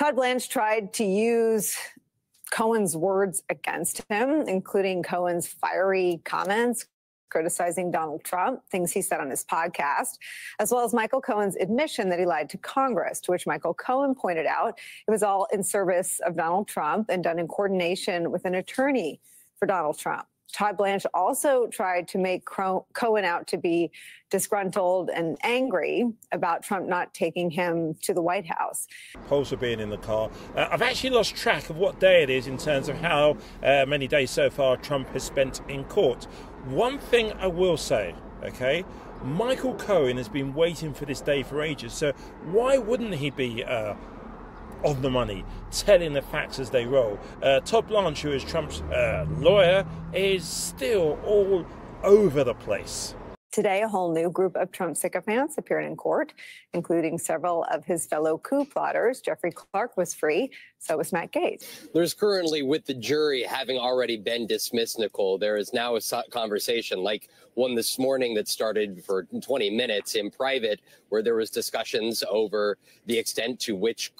Todd Blanche tried to use Cohen's words against him, including Cohen's fiery comments criticizing Donald Trump, things he said on his podcast, as well as Michael Cohen's admission that he lied to Congress, to which Michael Cohen pointed out it was all in service of Donald Trump and done in coordination with an attorney for Donald Trump. Todd Blanche also tried to make Cohen out to be disgruntled and angry about Trump not taking him to the White House. Polls for being in the car. I've actually lost track of what day it is in terms of how many days so far Trump has spent in court. One thing I will say, okay, Michael Cohen has been waiting for this day for ages, so why wouldn't he be on the money, telling the facts as they roll? Todd Blanche, who is Trump's lawyer, is still all over the place. Today, a whole new group of Trump sycophants appeared in court, including several of his fellow coup plotters. Jeffrey Clark was free, so was Matt Gaetz. There's currently, with the jury having already been dismissed, Nicole, there is now a conversation like one this morning that started for 20 minutes in private, where there was discussions over the extent to which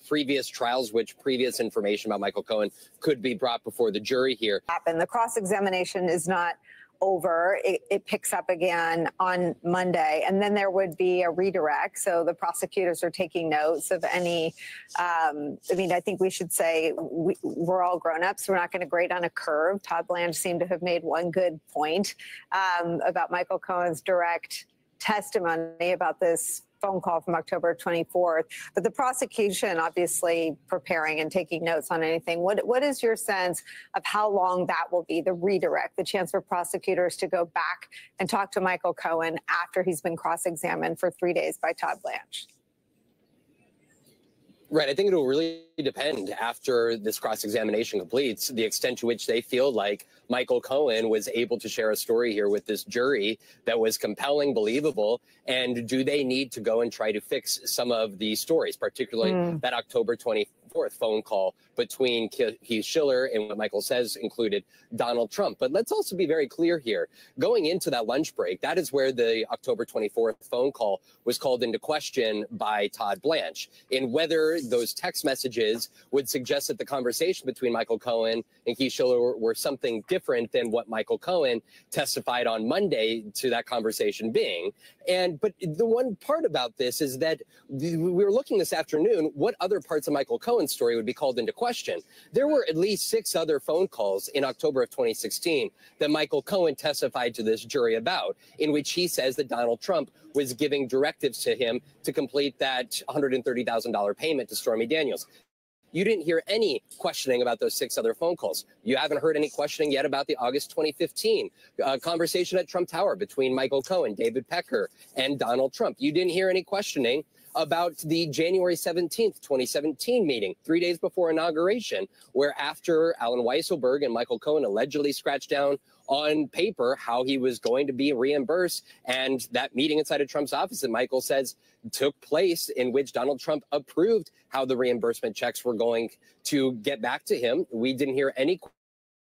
previous trials, which previous information about Michael Cohen could be brought before the jury here. The cross-examination is not over. It picks up again on Monday, and then there would be a redirect. So the prosecutors are taking notes of any, I think we should say we're all grown-ups. We're not going to grade on a curve. Todd Blanche seemed to have made one good point about Michael Cohen's direct testimony about this phone call from October 24th. But the prosecution obviously preparing and taking notes on anything. What is your sense of how long that will be, the redirect, the chance for prosecutors to go back and talk to Michael Cohen after he's been cross-examined for 3 days by Todd Blanche? Right. I think it'll really depend after this cross-examination completes, the extent to which they feel like Michael Cohen was able to share a story here with this jury that was compelling, believable, and do they need to go and try to fix some of the stories, particularly that October 24th phone call between Keith Schiller and what Michael says included Donald Trump. But let's also be very clear here. Going into that lunch break, that is where the October 24th phone call was called into question by Todd Blanche, in whether those text messages would suggest that the conversation between Michael Cohen and Keith Schiller were something different than what Michael Cohen testified on Monday to that conversation being. But the one part about this is that we were looking this afternoon, what other parts of Michael Cohen's story would be called into question. There were at least 6 other phone calls in October of 2016 that Michael Cohen testified to this jury about, in which he says that Donald Trump was giving directives to him to complete that $130,000 payment to Stormy Daniels. You didn't hear any questioning about those 6 other phone calls. You haven't heard any questioning yet about the August 2015 conversation at Trump Tower between Michael Cohen, David Pecker, and Donald Trump. You didn't hear any questioning about the January 17th, 2017 meeting, 3 days before inauguration, where after Alan Weisselberg and Michael Cohen allegedly scratched down on paper how he was going to be reimbursed, and that meeting inside of Trump's office that Michael says took place, in which Donald Trump approved how the reimbursement checks were going to get back to him. We didn't hear any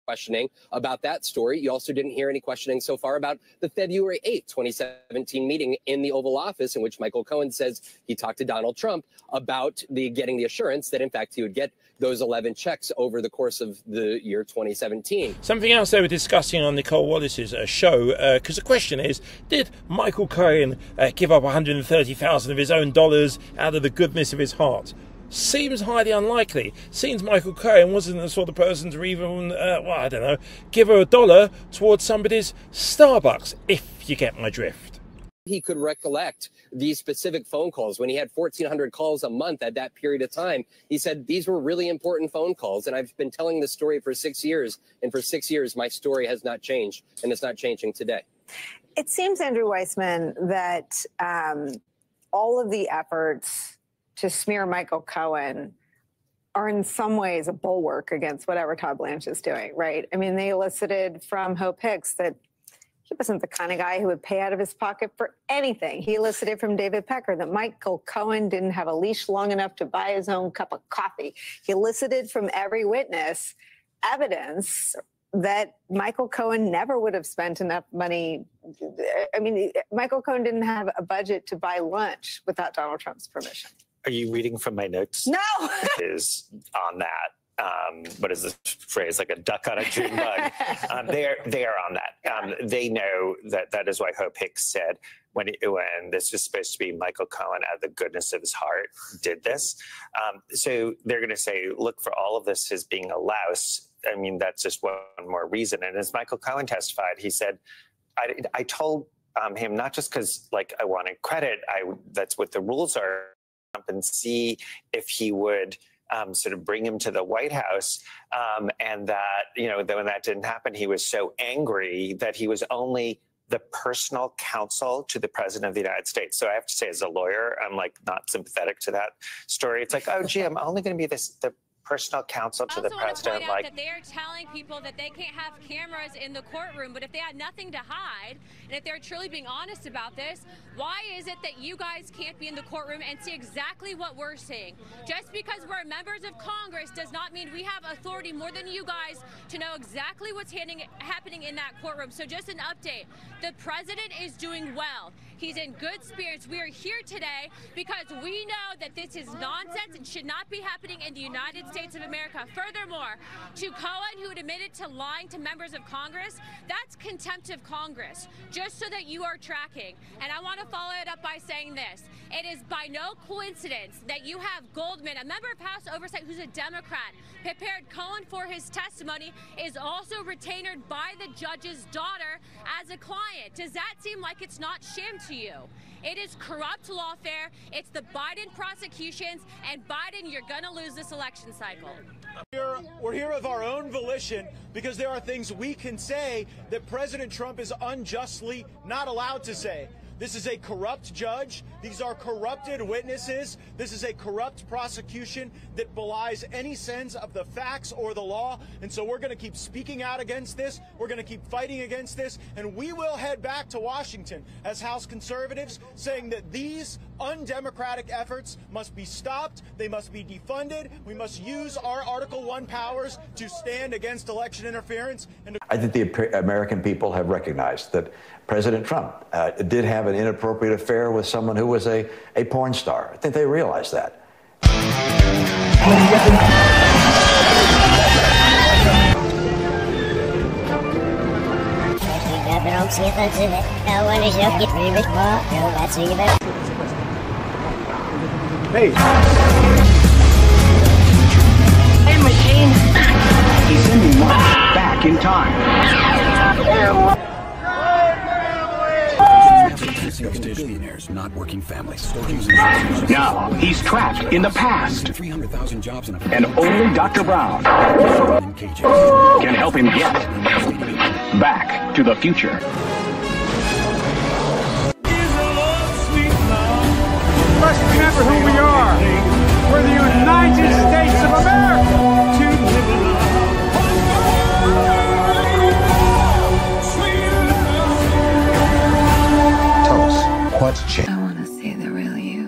questioning about that story. You also didn't hear any questioning so far about the February 8th, 2017 meeting in the Oval Office, in which Michael Cohen says he talked to Donald Trump about getting the assurance that, in fact, he would get those 11 checks over the course of the year 2017. Something else they were discussing on Nicole Wallace's show, because the question is, did Michael Cohen give up $130,000 of his own dollars out of the goodness of his heart? Seems highly unlikely. Seems Michael Cohen wasn't the sort of person to even, give her $1 towards somebody's Starbucks, if you get my drift. He could recollect these specific phone calls when he had 1,400 calls a month at that period of time. He said these were really important phone calls, and I've been telling this story for 6 years, and for 6 years my story has not changed, and it's not changing today. It seems, Andrew Weissmann, that all of the efforts to smear Michael Cohen are in some ways a bulwark against whatever Todd Blanche is doing, right? I mean, they elicited from Hope Hicks that he wasn't the kind of guy who would pay out of his pocket for anything. He elicited from David Pecker that Michael Cohen didn't have a leash long enough to buy his own cup of coffee. He elicited from every witness evidence that Michael Cohen never would have spent enough money. I mean, Michael Cohen didn't have a budget to buy lunch without Donald Trump's permission. Are you reading from my notes? No. Is on that. What is this phrase? Like a duck on a June bug. They are on that. They know that is why Hope Hicks said when this was supposed to be Michael Cohen out of the goodness of his heart did this. So they're going to say, look, for all of this as being a louse, I mean, that's just one more reason. And as Michael Cohen testified, he said, I told him not just because like I wanted credit, that's what the rules are, and see if he would sort of bring him to the White House, and that, you know, when that didn't happen, he was so angry that he was only the personal counsel to the president of the United States. So I have to say, as a lawyer, I'm like not sympathetic to that story. It's like, oh, gee, I'm only going to be the personal counsel to the president. Like, that they are telling people that they can't have cameras in the courtroom, but if they had nothing to hide, and if they're truly being honest about this, why is it that you guys can't be in the courtroom and see exactly what we're seeing? Just because we're members of Congress does not mean we have authority more than you guys to know exactly what's happening in that courtroom. So just an update, the president is doing well. He's in good spirits. We are here today because we know that this is nonsense and should not be happening in the United States of America. Furthermore, to Cohen, who had admitted to lying to members of Congress, that's contempt of Congress, just so that you are tracking. And I want to follow it up by saying this. It is by no coincidence that you have Goldman, a member of House Oversight who's a Democrat, prepared Cohen for his testimony, is also retainered by the judge's daughter as a client. Does that seem like it's not sham to you? It is corrupt lawfare. It's the Biden prosecutions, and Biden, you're going to lose this election cycle. We're here of our own volition because there are things we can say that President Trump is unjustly not allowed to say. This is a corrupt judge. These are corrupted witnesses. This is a corrupt prosecution that belies any sense of the facts or the law. And so we're going to keep speaking out against this. We're going to keep fighting against this. And we will head back to Washington as House conservatives, saying that these undemocratic efforts must be stopped. They must be defunded. We must use our Article I powers to stand against election interference. And I think the American people have recognized that President Trump did have an inappropriate affair with someone who was a porn star. I think they realize that. Hey. Hey, machine. He's sending one back in time. Billionaires, not working families. Now he's trapped in the past. 300,000 jobs in and only Dr. Brown can help him get back to the future. Let's remember who we are. We're the United States of America. Tell us, what's changed? I want to see the real you.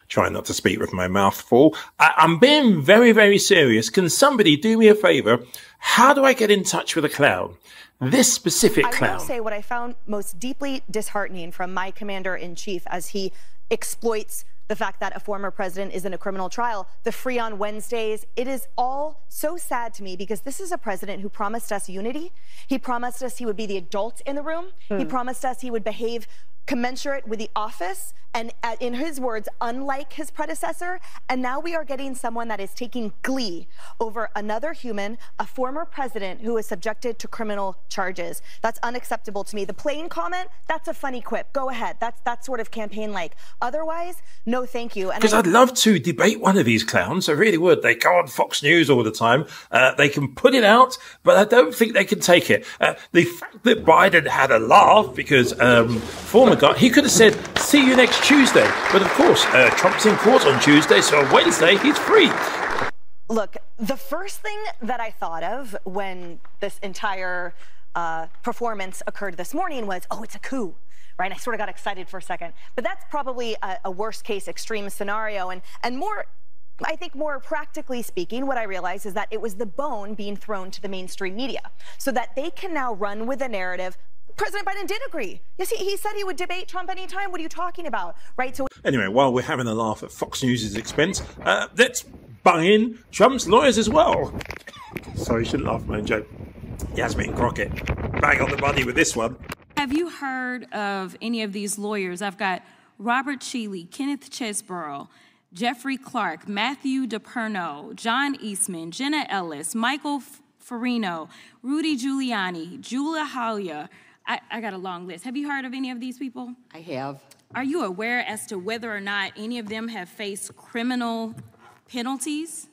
Try not to speak with my mouth full. I'm being very, very serious. Can somebody do me a favor? How do I get in touch with a clown? This specific clown. I will say what I found most deeply disheartening from my commander-in-chief as he exploits the fact that a former president is in a criminal trial, the free on Wednesdays. It is all so sad to me because this is a president who promised us unity. He promised us he would be the adult in the room. He promised us he would behave commensurate with the office and, in his words, unlike his predecessor. And now we are getting someone that is taking glee over another human, a former president who is subjected to criminal charges. That's unacceptable to me. The plain comment, that's a funny quip. Go ahead. That's sort of campaign-like. Otherwise, no thank you. Because I'd love to debate one of these clowns. I really would. They go on Fox News all the time. They can put it out, but I don't think they can take it. The fact that Biden had a laugh because former guy, he could have said, see you next Tuesday. But of course, Trump's in court on Tuesday, so on Wednesday, he's free. Look, the first thing that I thought of when this entire performance occurred this morning was, oh, it's a coup. Right? I sort of got excited for a second. But that's probably a worst case extreme scenario. And more, I think more practically speaking, what I realized is that it was the bone being thrown to the mainstream media so that they can now run with a narrative President Biden did agree. Yes, he said he would debate Trump anytime. What are you talking about? Right? So anyway, while we're having a laugh at Fox News' expense, let's bung in Trump's lawyers as well. Sorry, shouldn't laugh at my own joke. Yasmin Crockett, bang on the money with this one. Have you heard of any of these lawyers? I've got Robert Cheeley, Kenneth Chesborough, Jeffrey Clark, Matthew DePerno, John Eastman, Jenna Ellis, Michael Farino, Rudy Giuliani, Julia Halia. I got a long list. Have you heard of any of these people? I have. Are you aware as to whether or not any of them have faced criminal penalties?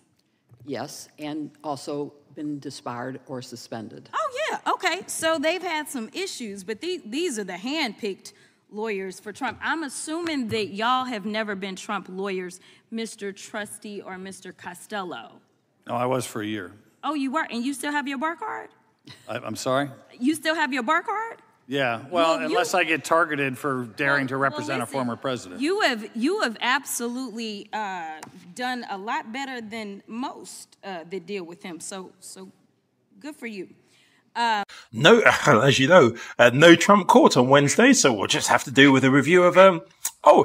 Yes, and also been disbarred or suspended. Oh, yeah. Okay. So they've had some issues, but these are the hand-picked lawyers for Trump. I'm assuming that y'all have never been Trump lawyers, Mr. Trusty or Mr. Costello. No, I was for a year. Oh, you were? And you still have your bar card? I'm sorry? You still have your bar card? Yeah, well, unless I get targeted for daring to represent a former president. You have absolutely done a lot better than most that deal with him. So good for you. No, as you know, no Trump court on Wednesday, so we'll just have to do with a review of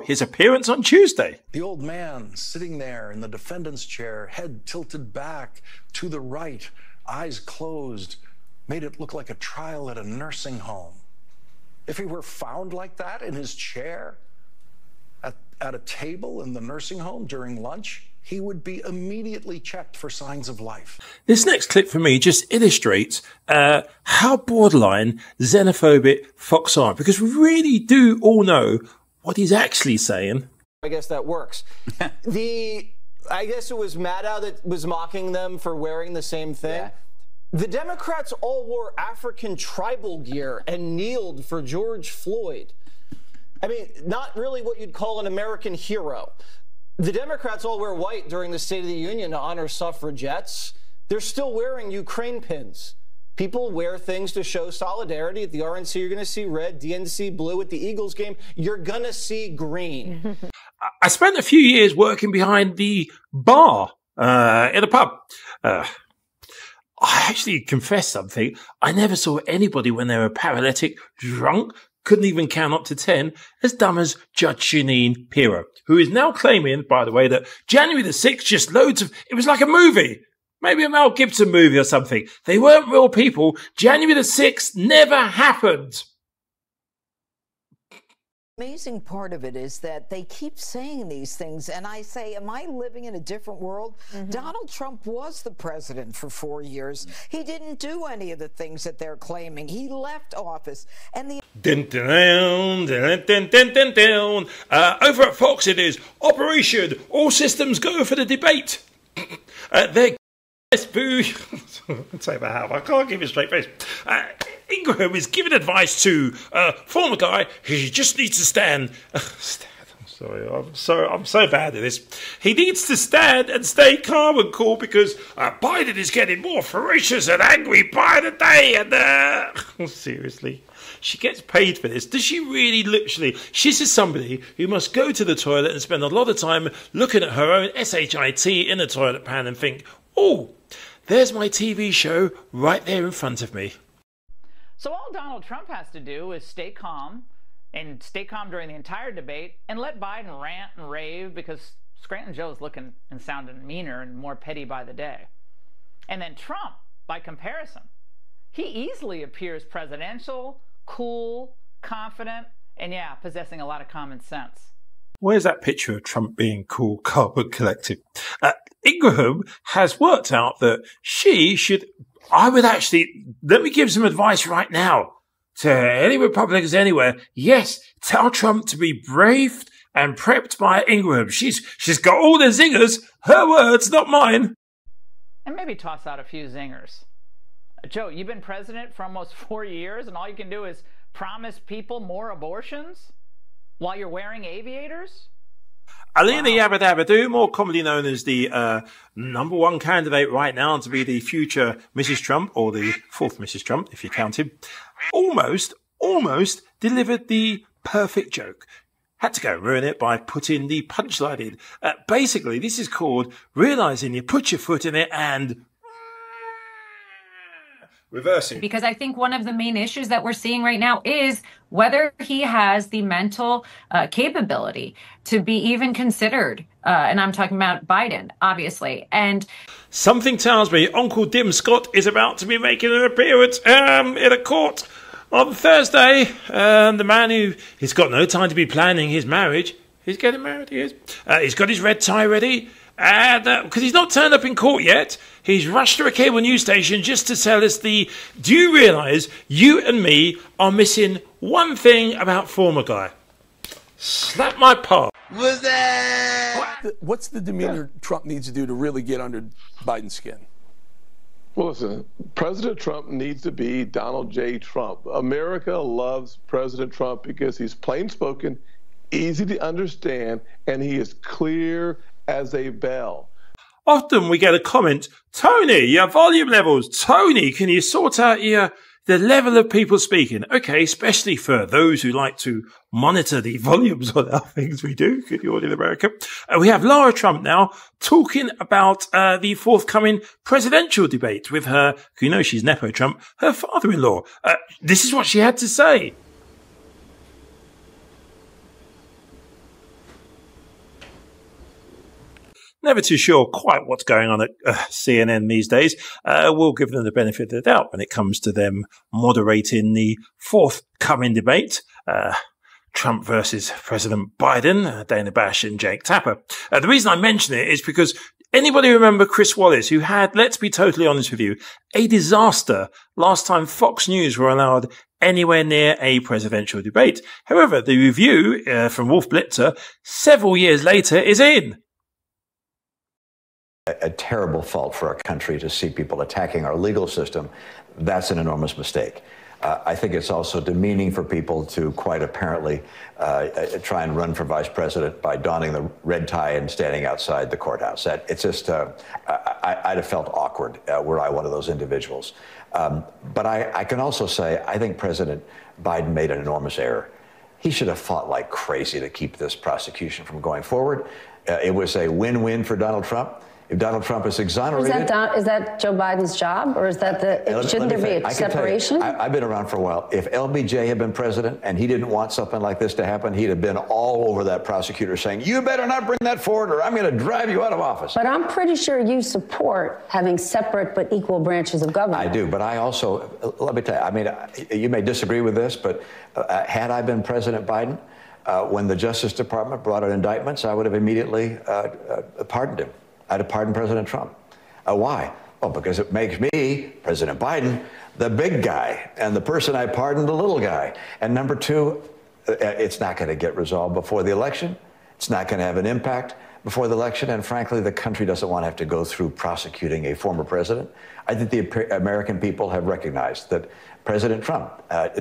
his appearance on Tuesday. The old man sitting there in the defendant's chair, head tilted back to the right, eyes closed, made it look like a trial at a nursing home. If he were found like that in his chair at a table in the nursing home during lunch, he would be immediately checked for signs of life. This next clip for me just illustrates how borderline xenophobic Fox are, because we really do all know what he's actually saying. I guess that works. I guess it was Maddow that was mocking them for wearing the same thing. Yeah. The Democrats all wore African tribal gear and kneeled for George Floyd. I mean, not really what you'd call an American hero. The Democrats all wear white during the State of the Union to honor suffragettes. They're still wearing Ukraine pins. People wear things to show solidarity. At the RNC, you're going to see red, DNC blue. At the Eagles game, you're going to see green. I spent a few years working behind the bar in a pub. I actually confess something. I never saw anybody when they were paralytic, drunk, couldn't even count up to 10, as dumb as Judge Jeanine Pirro, who is now claiming, by the way, that January the 6th, just it was like a movie. Maybe a Mel Gibson movie or something. They weren't real people. January the 6th never happened. Amazing part of it is that they keep saying these things, and I say, am I living in a different world? Donald Trump was the president for 4 years. He didn't do any of the things that they're claiming. He left office, and the over at Fox it is Operation All Systems Go for the debate. They're boo. Say that how I can't give you a straight face. Ingraham is giving advice to a former guy who just needs to stand. I'm so bad at this. He needs to stand and stay calm and cool because Biden is getting more ferocious and angry by the day. And seriously, she gets paid for this. Does she really literally? She's just somebody who must go to the toilet and spend a lot of time looking at her own SHIT in the toilet pan and think, oh, there's my TV show right there in front of me. So all Donald Trump has to do is stay calm during the entire debate and let Biden rant and rave because Scranton Joe's looking and sounding meaner and more petty by the day. And then Trump, by comparison, he easily appears presidential, cool, confident, and yeah, possessing a lot of common sense. Where's that picture of Trump being cool, calm, and collected? Ingraham has worked out that she should... I would actually, let me give some advice right now to any Republicans anywhere. Yes, tell Trump to be briefed and prepped by Ingraham. She's got all the zingers. Her words, not mine. And maybe toss out a few zingers. Joe, you've been president for almost 4 years, and all you can do is promise people more abortions while you're wearing aviators? Alina Yabba-Dabba-Doo, more commonly known as the #1 candidate right now to be the future Mrs. Trump, or the fourth Mrs. Trump, if you count him, almost delivered the perfect joke. Had to go ruin it by putting the punchline in. Basically, this is called realizing you put your foot in it and reversing. Because I think one of the main issues that we're seeing right now is whether he has the mental capability to be even considered. And I'm talking about Biden, obviously. And something tells me Uncle Dim Scott is about to be making an appearance in a court on Thursday. The man he's got no time to be planning his marriage. He's getting married, he is. He's got his red tie ready. And because he's not turned up in court yet, he's rushed to a cable news station just to tell us do you realise you and me are missing one thing about former guy? Slap my palm. What's the demeanor Trump needs to do to really get under Biden's skin? Well, listen, President Trump needs to be Donald J. Trump. America loves President Trump because he's plain-spoken, easy to understand, and he is clear as a bell. Often we get a comment, Tony, your volume levels. Tony, can you sort out the level of people speaking? Okay, especially for those who like to monitor the volumes on our things we do, good you all in America. We have Lara Trump now talking about the forthcoming presidential debate with her, you know she's Nepo Trump, her father-in-law. This is what she had to say. Never too sure quite what's going on at CNN these days. We'll give them the benefit of the doubt when it comes to them moderating the forthcoming debate. Trump versus President Biden, Dana Bash and Jake Tapper. The reason I mention it is because anybody remember Chris Wallace, who had, let's be totally honest with you, a disaster last time Fox News were allowed anywhere near a presidential debate. However, the review from Wolf Blitzer several years later is in. A terrible fault for our country to see people attacking our legal system. That's an enormous mistake. I think it's also demeaning for people to quite apparently try and run for vice president by donning the red tie and standing outside the courthouse. It's just, I'd have felt awkward were I one of those individuals. But I can also say, I think President Biden made an enormous error. He should have fought like crazy to keep this prosecution from going forward. It was a win-win for Donald Trump. If Donald Trump is exonerated... Is that Joe Biden's job, or is that shouldn't there be a separation? I've been around for a while. If LBJ had been president and he didn't want something like this to happen, he'd have been all over that prosecutor saying, you better not bring that forward or I'm going to drive you out of office. But I'm pretty sure you support having separate but equal branches of government. I do, but I also, let me tell you, I mean, you may disagree with this, but had I been President Biden, when the Justice Department brought in indictments, I would have immediately pardoned him. I'd have pardoned President Trump. Why? Well, because it makes me, President Biden, the big guy, and the person I pardoned, the little guy. And number two, it's not going to get resolved before the election. It's not going to have an impact before the election. And frankly, the country doesn't want to have to go through prosecuting a former president. I think the American people have recognized that President Trump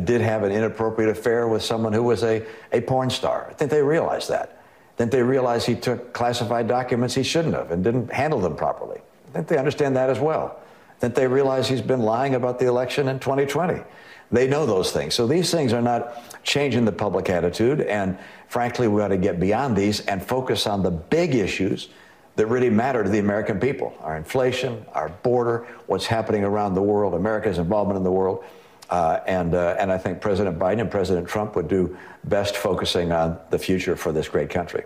did have an inappropriate affair with someone who was a porn star. I think they realized that. Then they realize he took classified documents he shouldn't have and didn't handle them properly. I think they understand that as well. Then they realize he's been lying about the election in 2020. They know those things. So these things are not changing the public attitude. And frankly, we ought to get beyond these and focus on the big issues that really matter to the American people. Our inflation, our border, what's happening around the world, America's involvement in the world. And I think President Biden and President Trump would do best focusing on the future for this great country.